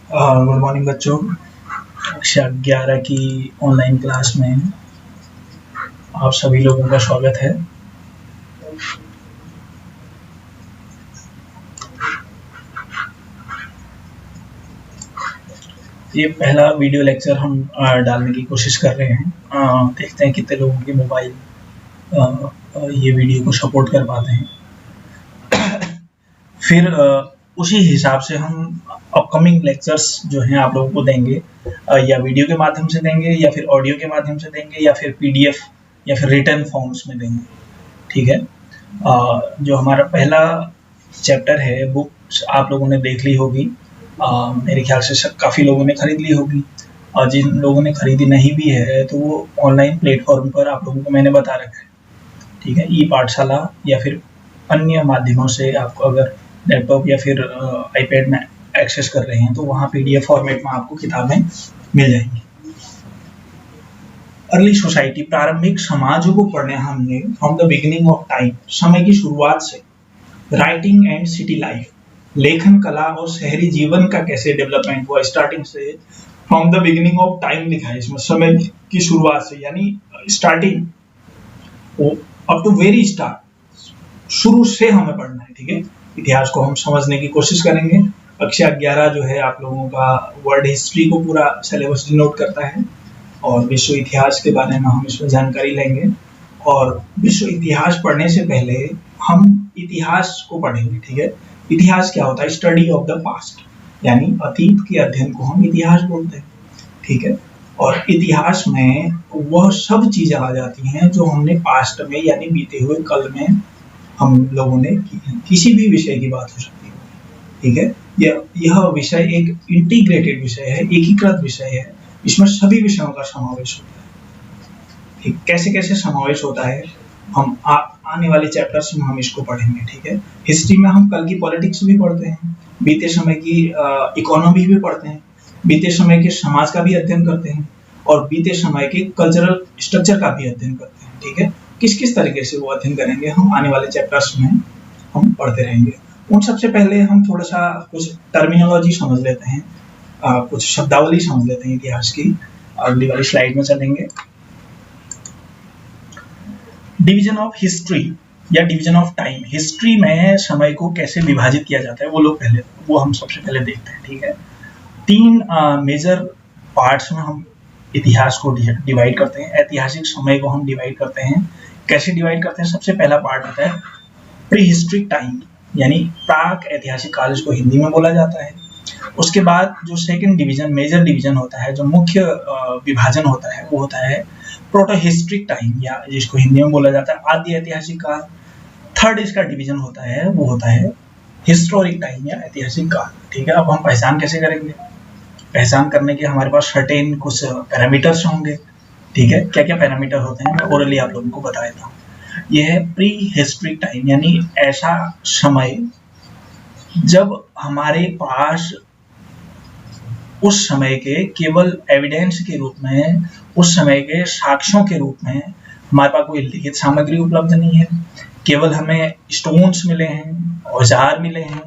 Good morning बच्चों। कक्षा 11 की ऑनलाइन क्लास में आप सभी लोगों का स्वागत है। ये पहला वीडियो लेक्चर हम डालने की कोशिश कर रहे हैं। देखते हैं कितने लोगों के मोबाइल ये वीडियो को सपोर्ट कर पाते हैं। फिर उसी हिसाब से हम अपकमिंग लेक्चर्स जो हैं आप लोगों को देंगे, या वीडियो के माध्यम से देंगे, या फिर ऑडियो के माध्यम से देंगे, या फिर PDF या फिर रिटन फॉर्म्स में देंगे। ठीक है। जो हमारा पहला चैप्टर है, बुक्स आप लोगों ने देख ली होगी। मेरे ख्याल से काफ़ी लोगों ने खरीद ली होगी, और जिन लोगों ने खरीदी नहीं भी है तो वो ऑनलाइन प्लेटफॉर्म पर आप लोगों को मैंने बता रखा है। ठीक है। ई-पाठशाला या फिर अन्य माध्यमों से आपको अगर लैपटॉप या फिर आईपैड में एक्सेस कर रहे हैं तो वहाँ PDF फॉर्मेट में आपको किताबें मिल जाएंगी। अर्ली सोसाइटी, प्रारंभिक समाजों को पढ़ने हमने from the beginning of time, समय की शुरुआत से। राइटिंग एंड सिटी लाइफ, लेखन कला और शहरी जीवन का कैसे डेवलपमेंट हुआ, स्टार्टिंग से from the beginning of time लिखा है इसमें, समय की शुरुआत से, यानी starting up to very start, शुरू से हमें पढ़ना है। ठीक है। इतिहास को हम समझने की कोशिश करेंगे। कक्षा 11 जो है आप लोगों का वर्ल्ड हिस्ट्री को पूरा सिलेबस डिनोट करता है, और विश्व इतिहास के बारे में हम इसमें जानकारी लेंगे। और विश्व इतिहास पढ़ने से पहले हम इतिहास को पढ़ेंगे। ठीक है। इतिहास क्या होता है? स्टडी ऑफ द पास्ट, यानी अतीत के अध्ययन को हम इतिहास बोलते हैं। ठीक है। और इतिहास में वह सब चीजें आ जाती हैं जो हमने पास्ट में यानी बीते हुए कल में हम लोगों ने की है। किसी भी विषय की बात हो सकती है। ठीक है। यह विषय एक इंटीग्रेटेड विषय है, एकीकृत विषय है। इसमें सभी विषयों का समावेश होता है। ठीक, कैसे कैसे समावेश होता है हम आने वाले चैप्टर्स में हम इसको पढ़ेंगे। ठीक है। हिस्ट्री में हम कल की पॉलिटिक्स भी पढ़ते हैं, बीते समय की इकोनॉमी भी पढ़ते हैं, बीते समय के समाज का भी अध्ययन करते हैं, और बीते समय के कल्चरल स्ट्रक्चर का भी अध्ययन करते हैं। ठीक है। किस किस तरीके से वो अध्ययन करेंगे हम आने वाले चैप्टर्स में हम पढ़ते रहेंगे। उन सबसे पहले हम थोड़ा सा कुछ टर्मिनोलॉजी समझ लेते हैं, कुछ शब्दावली समझ लेते हैं इतिहास की। अगली वाली स्लाइड में चलेंगे। डिवीजन ऑफ हिस्ट्री या डिवीजन ऑफ टाइम, हिस्ट्री में समय को कैसे विभाजित किया जाता है वो हम सबसे पहले देखते हैं। ठीक है। 3 मेजर पार्ट्स में हम इतिहास को डिवाइड करते हैं। ऐतिहासिक समय को हम डिवाइड करते हैं। कैसे डिवाइड करते हैं? सबसे पहला पार्ट होता है प्री हिस्ट्रिक टाइम, यानी प्राक ऐतिहासिक काल, इसको हिंदी में बोला जाता है। उसके बाद जो सेकंड डिवीजन, मेजर डिवीजन होता है, जो मुख्य विभाजन होता है, वो होता है प्रोटो हिस्ट्रिक टाइम, या जिसको हिंदी में बोला जाता है आदि ऐतिहासिक काल। थर्ड इसका डिवीजन होता है, वो होता है हिस्टोरिक टाइम या ऐतिहासिक काल। ठीक है। अब हम पहचान कैसे करेंगे? पहचान करने के हमारे पास सर्टेन कुछ पैरामीटर्स होंगे। ठीक है। क्या क्या पैरामीटर होते हैं मैं ओरली आप लोगों को बता देता हूँ। यह है प्री हिस्ट्रिक टाइम, यानी ऐसा समय जब हमारे पास उस समय के केवल एविडेंस के रूप में, उस समय के साक्ष्यों के रूप में हमारे पास कोई लिखित सामग्री उपलब्ध नहीं है। केवल हमें स्टोन्स मिले हैं, औजार मिले हैं।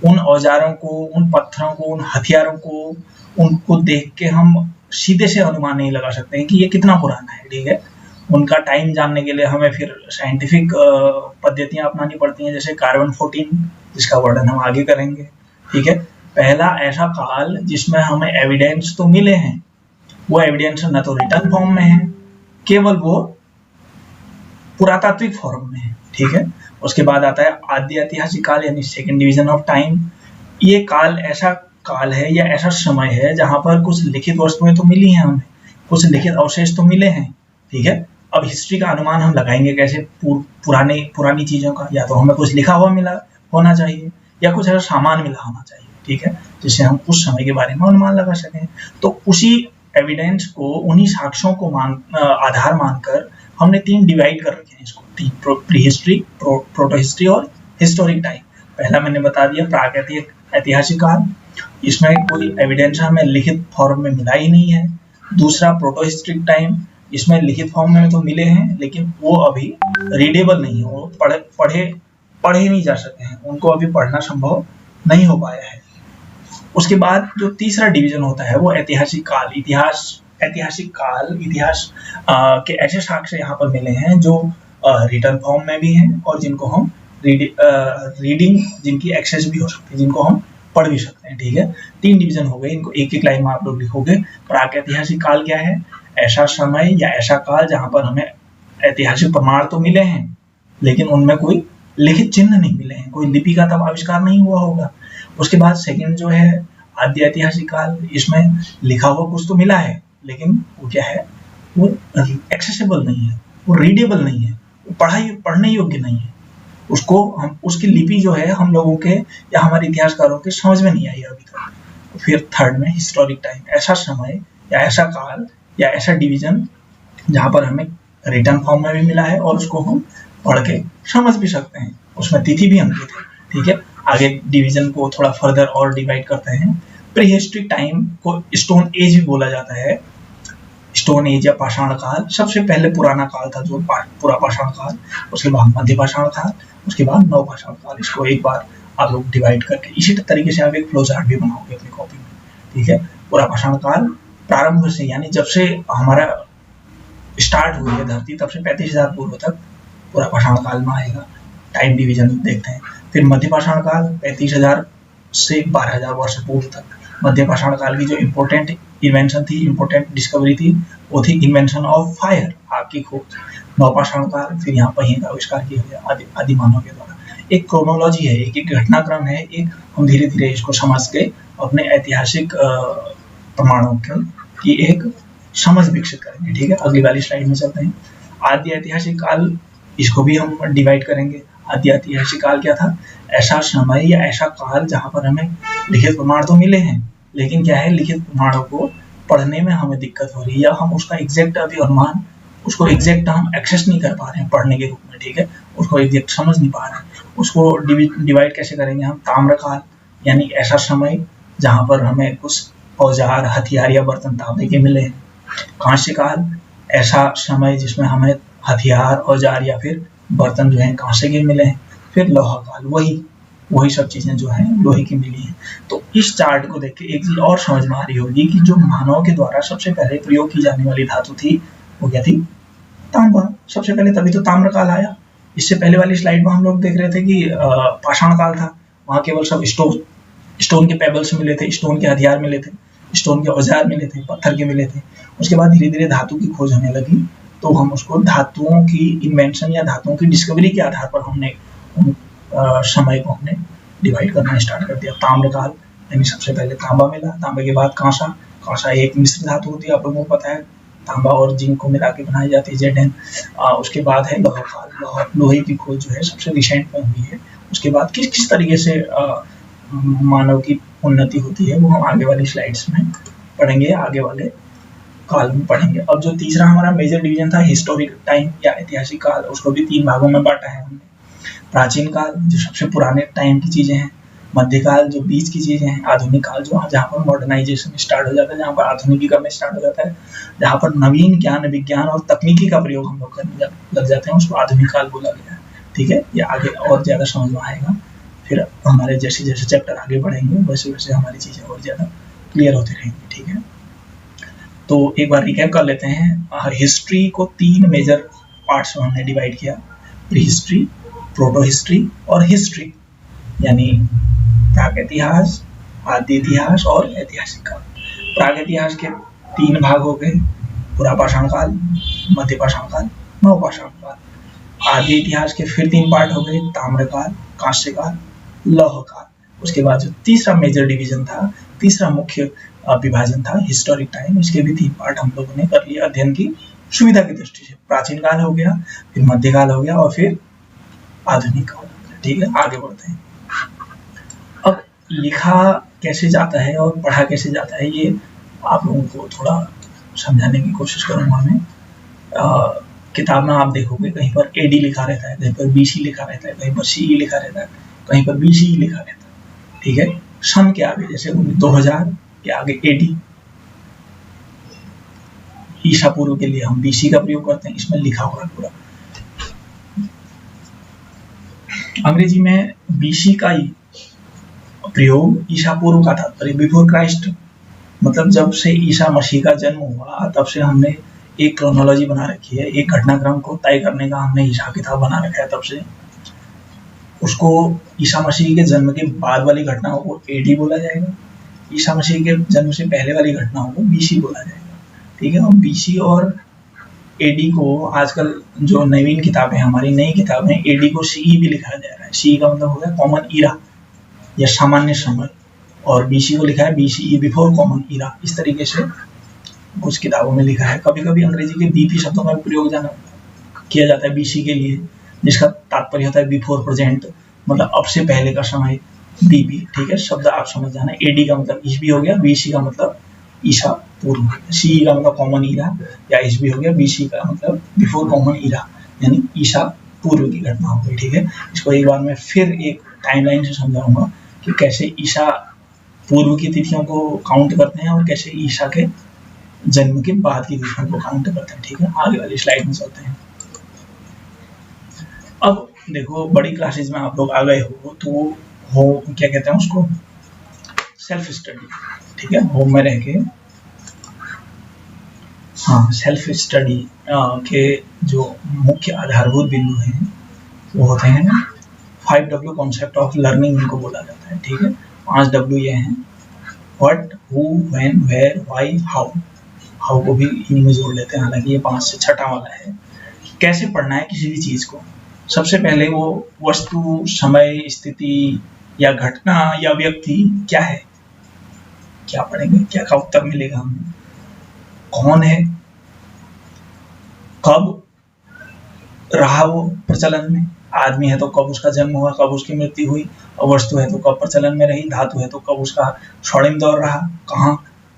उन औजारों को, उन पत्थरों को, उन हथियारों को, उनको देख के हम सीधे से अनुमान नहीं लगा सकते हैं कि ये कितना पुराना है। ठीक है। उनका टाइम जानने के लिए हमें फिर साइंटिफिक पद्धतियां अपनानी पड़ती हैं, जैसे कार्बन 14, जिसका वर्णन हम आगे करेंगे। ठीक है। पहला ऐसा काल जिसमें हमें एविडेंस तो मिले हैं, वो एविडेंस न तो रिटन फॉर्म में है, केवल वो पुरातात्विक फॉर्म में है। ठीक है। उसके बाद आता है आदि ऐतिहासिक काल, यानी सेकंड डिवीजन ऑफ टाइम। ये काल ऐसा काल है या ऐसा समय है जहां पर कुछ लिखित वस्तुएं तो मिली हैं, हमें कुछ लिखित अवशेष तो मिले हैं। ठीक है। अब हिस्ट्री का अनुमान हम लगाएंगे कैसे? पुरानी चीजों का, या तो हमें कुछ लिखा हुआ मिला होना चाहिए, या कुछ ऐसा सामान मिला होना चाहिए। ठीक है। जिससे हम उस समय के बारे में अनुमान लगा सकें। तो उसी एविडेंस को, उन्हीं साक्ष्यों को आधार मानकर हमने 3 डिवाइड कर रखे हैं इसको, प्री हिस्ट्री, प्रोटो हिस्ट्री और हिस्टोरिक टाइम। पहला मैंने बता दिया प्राक ऐतिहासिक काल, इसमें कोई एविडेंस हमें लिखित फॉर्म में मिला ही नहीं है। दूसरा प्रोटो हिस्ट्रिक टाइम, इसमें लिखित फॉर्म में तो मिले हैं लेकिन वो अभी रीडेबल नहीं है, वो पढ़े नहीं जा सके हैं, उनको अभी पढ़ना संभव नहीं हो पाया है। उसके बाद जो तीसरा डिवीजन होता है वो ऐतिहासिक काल। ऐतिहासिक काल, इतिहास के ऐसे साक्ष्य यहाँ पर मिले हैं जो रिटर्न फॉर्म में भी हैं और जिनको हम रीडिंग जिनकी एक्सेस भी हो सकती है, जिनको हम पढ़ भी सकते हैं। ठीक है, 3 डिवीजन हो गए, इनको एक एक लाइन में आप लोग लिखोगे। प्रागैतिहासिक काल क्या है? ऐसा समय या ऐसा काल जहां पर हमें ऐतिहासिक प्रमाण तो मिले हैं लेकिन उनमें कोई लिखित चिन्ह नहीं मिले हैं, कोई लिपि का तब आविष्कार नहीं हुआ होगा। उसके बाद सेकंड जो है आद्य ऐतिहासिक काल, इसमें लिखा हुआ कुछ तो मिला है लेकिन वो क्या है, वो एक्सेसिबल नहीं है, वो रीडेबल नहीं है, वो पढ़ने योग्य नहीं है। उसको हम उसकी लिपि जो है हम लोगों के या हमारे इतिहासकारों के समझ में नहीं आई अभी तक। फिर थर्ड में हिस्टोरिक टाइम, ऐसा समय या ऐसा काल या ऐसा डिवीजन जहां पर हमें रिटर्न फॉर्म में भी मिला है और उसको हम पढ़ के समझ भी सकते हैं, उसमें तिथि भी अंकित है। ठीक है, आगे डिवीजन को थोड़ा फर्दर और डिवाइड करते हैं। प्री हिस्ट्रिक टाइम को स्टोन एज भी बोला जाता है। स्टोन एज या पाषाण काल सबसे पहले पुराना काल था, जो पूरा पाषाण काल, उसके बाद मध्य पाषाण काल, उसके बाद नव पाषाण काल। इसको एक बार आप लोग डिवाइड करके इसी तरीके से आप एक फ्लो चार्ट भी बनाओगे अपनी कॉपी में। ठीक है, पूरा पाषाण काल प्रारंभ से यानी जब से हमारा स्टार्ट हुई है धरती तब से 35,000 पूर्व तक पूरा पाषाण काल में आएगा। टाइम डिवीजन देखते हैं। फिर मध्य पाषाण काल 35,000 से 12,000 वर्ष पूर्व तक। मध्य पाषाण काल की जो इम्पोर्टेंट इन्वेंशन थी, इम्पोर्टेंट डिस्कवरी थी, वो थी इन्वेंशन ऑफ फायर, आग की खोज। नवपाषाण काल, फिर यहाँ पहिए का आविष्कार किया गया आदि मानव के द्वारा। एक क्रोनोलॉजी है, एक घटनाक्रम है, एक हम धीरे धीरे इसको समझ के अपने ऐतिहासिक प्रमाणों की एक समझ विकसित करेंगे। ठीक है, अगली वाली स्लाइड में चलते हैं। आदि ऐतिहासिक काल, इसको भी हम डिवाइड करेंगे। आदि ऐतिहासिक काल क्या था? ऐसा समय या ऐसा काल जहां पर हमें लिखित प्रमाण तो मिले हैं लेकिन क्या है, लिखित प्रमाणों को पढ़ने में हमें दिक्कत हो रही है या हम उसका एग्जैक्ट अभी अनुमान, उसको एग्जैक्ट हम एक्सेस नहीं कर पा रहे हैं पढ़ने के रूप में। ठीक है, उसको एग्जैक्ट समझ नहीं पा रहे हैं। उसको डिवाइड कैसे करेंगे हम? ताम्रकाल यानी ऐसा समय जहां पर हमें कुछ औजार, हथियार या बर्तन तांबे के मिले हैं। कांस्य काल, ऐसा समय जिसमें हमें हथियार, औजार या फिर बर्तन जो है कांसे के मिले हैं। फिर लोहा काल, वही सब चीजें जो हैं लोहे की मिली हैं। तो इस चार्ट को देख के एक चीज और समझ में आ रही होगी कि जो मानव के द्वारा सबसे पहले प्रयोग की जाने वाली धातु थी वो क्या थी? तांबा। सबसे पहले तभी तो ताम्र काल आया। इससे पहले वाली स्लाइड में हम लोग देख रहे थे कि पाषाण काल था, वहां केवल सब स्टोन के पेबल्स मिले थे, स्टोन के हथियार मिले थे, स्टोन के औजार मिले थे, पत्थर के मिले थे। उसके बाद धीरे धीरे धातु की खोज होने लगी तो हम उसको धातुओं की इन्वेंशन या धातुओं की डिस्कवरी के आधार पर हमने समय को हमने डिवाइड करना स्टार्ट कर दिया। ताम्रकाल यानी सबसे पहले तांबा मिला, तांबे के बाद कांसा एक मिश्र धातु होती है, आप लोगों को पता है, तांबा और जिंक को मिला के बनाई जाती है Zn। उसके बाद है लोहा काल, लोहे की खोज जो है सबसे रिसेंट में हुई है। उसके बाद किस किस तरीके से मानव की उन्नति होती है वो हम आगे वाली स्लाइड्स में पढ़ेंगे, आगे वाले काल में पढ़ेंगे। अब जो तीसरा हमारा मेजर डिवीजन था हिस्टोरिक टाइम या ऐतिहासिक काल, उसको भी 3 भागों में बांटा है हमने। प्राचीन काल जो सबसे पुराने टाइम की चीजें हैं, मध्यकाल जो बीच की चीजें हैं, आधुनिक काल जो जहाँ पर मॉडर्नाइजेशन स्टार्ट हो जाता है, जहाँ पर आधुनिकीकरण स्टार्ट हो जाता है, जहाँ पर नवीन ज्ञान, विज्ञान और तकनीकी का प्रयोग हम लोग करने लग जाते हैं, उसको आधुनिक काल बोला गया है। ठीक है, ये आगे और ज्यादा समझ में आएगा। फिर हमारे जैसे जैसे चैप्टर आगे बढ़ेंगे वैसे वैसे हमारी चीजें और ज्यादा क्लियर होती रहेंगी। ठीक है, तो एक बार रिकैप कर लेते हैं। हिस्ट्री को 3 मेजर पार्ट्स में हमने डिवाइड किया, प्री हिस्ट्री, प्रोटो हिस्ट्री और हिस्ट्री, यानी प्रागैतिहास, आदि इतिहास और ऐतिहासिक काल। प्रागैतिहास के 3 भाग हो गए, पूरा पाषाण काल, मध्य पाषाण काल, नव पाषाण काल। आदि इतिहास के फिर 3 पार्ट हो गए, ताम्रकाल, कांस्य काल, लौह काल। उसके बाद जो तीसरा मेजर डिवीजन था, तीसरा मुख्य विभाजन था हिस्टोरिक टाइम, इसके भी 3 पार्ट हम लोगों ने कर लिए अध्ययन की सुविधा की दृष्टि से। प्राचीन काल हो गया, फिर मध्यकाल हो गया और फिर आधुनिक काल। ठीक है, आगे बढ़ते हैं। अब लिखा कैसे जाता है और पढ़ा कैसे जाता है ये आप लोगों को थोड़ा समझाने की कोशिश करूंगा मैं। किताब में आप देखोगे कहीं पर AD लिखा रहता है, कहीं पर BC लिखा रहता है, कहीं पर CE लिखा रहता है, कहीं पर BCE लिखा रहता है। ठीक है, सन के आगे जैसे 2000 के आगे AD, ईसा पूर्व के लिए हम BC का प्रयोग करते हैं, इसमें लिखा हुआ है पूरा। अंग्रेजी में BC का प्रयोग ईसा पूर्व का तात्पर्य बिफोर क्राइस्ट, मतलब जब से ईसा मसीह का जन्म हुआ तब से हमने एक क्रोनोलॉजी बना रखी है, एक घटनाक्रम को तय करने का हमने हिसाब किताब बना रखा है। तब से उसको ईसा मसीह के जन्म के बाद वाली घटनाओं को एडी बोला जाएगा, ईसा मसीह के जन्म से पहले वाली घटनाओं को बीसी बोला जाएगा। ठीक है, और बीसी और एडी को आजकल जो नवीन किताबें, हमारी नई किताबें, एडी को सीई भी लिखा जा रहा है। सीई का मतलब हो गया कॉमन ईरा या सामान्य समय, और बीसी को लिखा है बीसीई बिफोर कॉमन ईरा। इस तरीके से कुछ किताबों में लिखा है। कभी कभी अंग्रेजी के बीपी शब्दों का प्रयोग किया जाता है बीसी के लिए, जिसका तात्पर्य होता है बिफोर प्रेजेंट, मतलब अब से पहले का समय, बीपी। ठीक है, शब्द आप समझ जाना। एडी का मतलब ईसवी हो गया, बीसी का मतलब ईसा पूर्व, सीई का मतलब कॉमन ईरा या ईसवी हो गया, बीसी का मतलब बिफोर कॉमन ईरा यानी ईसा पूर्व की घटना हो गई। ठीक है, इसको एक बार मैं फिर एक टाइमलाइन से समझाऊंगा कि कैसे ईसा पूर्व की तिथियों को काउंट करते हैं और कैसे ईसा के जन्म के बाद की तिथियों को काउंट करते हैं। ठीक है, आगे वाली स्लाइड में चलते हैं। अब देखो, बड़ी क्लासेस में आप लोग आ गए हो क्या कहते हैं उसको, सेल्फ स्टडी। ठीक है, होम में रह के, हाँ, सेल्फ स्टडी के जो मुख्य आधारभूत बिंदु हैं वो होते हैं 5W कॉन्सेप्ट ऑफ लर्निंग, इनको बोला जाता है। ठीक है, 5W ये हैं, what, who, when, where, why, how. How को भी इन्हीं में जोड़ लेते हैं, हालांकि ये 5 से छठा वाला है। कैसे पढ़ना है किसी भी चीज को, सबसे पहले वो वस्तु, समय, स्थिति या घटना या व्यक्ति क्या है, क्या पढ़ेंगे, क्या का उत्तर मिलेगा हमें। कौन है, कब रहा वो प्रचलन में, आदमी है तो कब उसका जन्म हुआ, कब उसकी मृत्यु हुई, और वस्तु है तो कब प्रचलन में रही, धातु है तो कब उसका स्वर्णिम दौर रहा,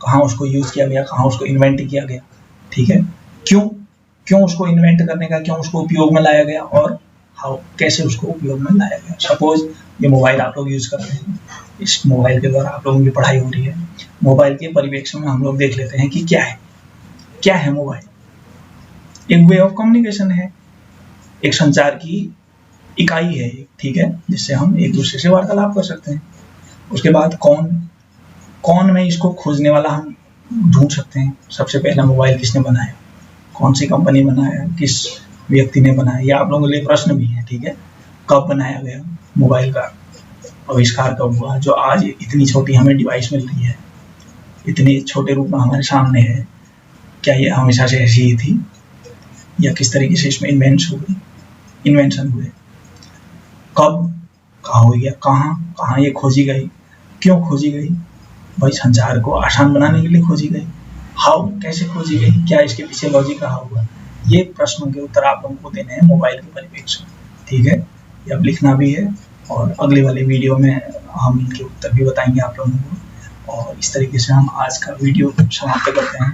कहाँ उसको यूज किया गया, कहाँ उसको इन्वेंट किया गया। ठीक है, क्यों उसको इन्वेंट करने का, क्यों उसको उपयोग में लाया गया, और हाउ, कैसे उसको उपयोग में लाया गया। सपोज ये मोबाइल आप लोग यूज कर रहे हैं, इस मोबाइल के द्वारा आप लोगों की पढ़ाई हो रही है। मोबाइल के परिप्रेक्ष्य में हम लोग देख लेते हैं कि क्या है मोबाइल। एक वे ऑफ कम्युनिकेशन है, एक संचार की इकाई है। ठीक है, जिससे हम एक दूसरे से वार्तालाप कर सकते हैं। उसके बाद कौन में इसको खोजने वाला हम ढूंढ सकते हैं। सबसे पहला मोबाइल किसने बनाया, कौन सी कंपनी बनाया, किस व्यक्ति ने बनाया, ये आप लोगों के लिए प्रश्न भी है। ठीक है, कब बनाया गया, मोबाइल का आविष्कार कब हुआ, जो आज इतनी छोटी हमें डिवाइस मिल रही है, इतने छोटे रूप में हमारे सामने है, क्या ये हमेशा से ऐसी ही थी या किस तरीके से इसमें इन्वेंशन हुए, कब, कहाँ हुई, या कहाँ ये खोजी गई, क्यों खोजी गई, भाई संचार को आसान बनाने के लिए खोजी गई, हाउ, कैसे खोजी गई, क्या इसके पीछे लॉजिक रहा होगा। ये प्रश्नों के उत्तर आप लोगों को देने हैं मोबाइल के परिप्रेक्ष्य। ठीक है, ये अब लिखना भी है, और अगले वाले वीडियो में हम इनके उत्तर भी बताएंगे आप लोगों को। और इस तरीके से हम आज का वीडियो समाप्त करते हैं।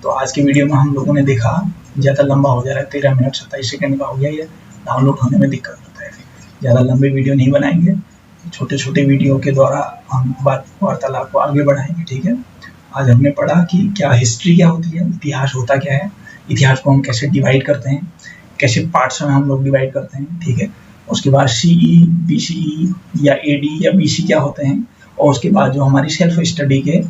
तो आज के वीडियो में हम लोगों ने देखा, ज़्यादा लंबा हो जा रहा है, 13 मिनट 27 सेकंड का हो गया, ये डाउनलोड होने में दिक्कत होता है। ज़्यादा लंबे वीडियो नहीं बनाएंगे, छोटे छोटे वीडियो के द्वारा हम वार्तालाप को आगे बढ़ाएंगे। ठीक है, आज हमने पढ़ा कि क्या हिस्ट्री क्या होती है, इतिहास होता क्या है, इतिहास को हम कैसे डिवाइड करते हैं, कैसे पार्ट्स में हम लोग डिवाइड करते हैं। ठीक है, उसके बाद सीई, बीसीई या एडी या बीसी क्या होते हैं, और उसके बाद जो हमारी सेल्फ स्टडी के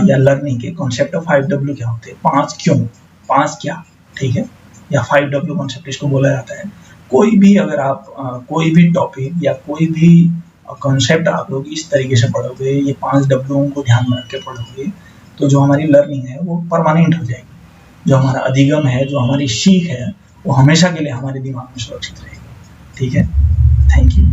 या लर्निंग के कॉन्सेप्ट ऑफ 5W क्या होते हैं, 5 क्यों, 5 क्या। ठीक है, या 5W कॉन्सेप्ट इसको बोला जाता है। कोई भी अगर आप कोई भी टॉपिक या कोई भी कॉन्सेप्ट आप लोग इस तरीके से पढ़ोगे, ये 5W को ध्यान में रख के पढ़ोगे, तो जो हमारी लर्निंग है वो परमानेंट हो जाएगी। जो हमारा अधिगम है, जो हमारी सीख है, वो हमेशा के लिए हमारे दिमाग में सुरक्षित रहेगी। ठीक है, थैंक यू।